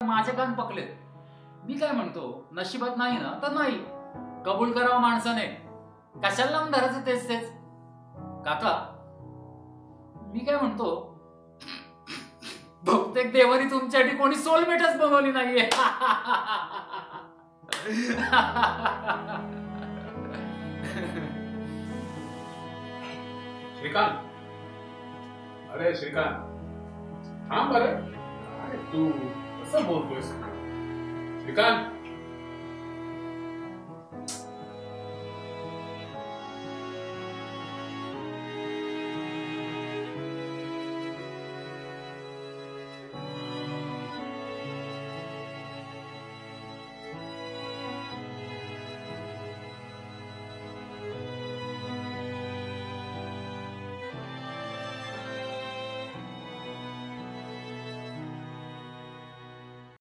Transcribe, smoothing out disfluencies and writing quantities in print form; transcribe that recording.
माझे कान पकलेत. मी काय म्हणतो, नशिबात नाही ना तर नाही, कबूल करावं माणसाने. कशाला लावून धरायचं तेच तेच. काका, मी काय म्हणतो, बहुतेक देवानी तुमच्यासाठी कोणी सोलमेटच बनवली नाहीये. श्रीकांत, अरे श्रीकांत, थांब. अरे तू कसं बोलतोयस? श्रीकांत,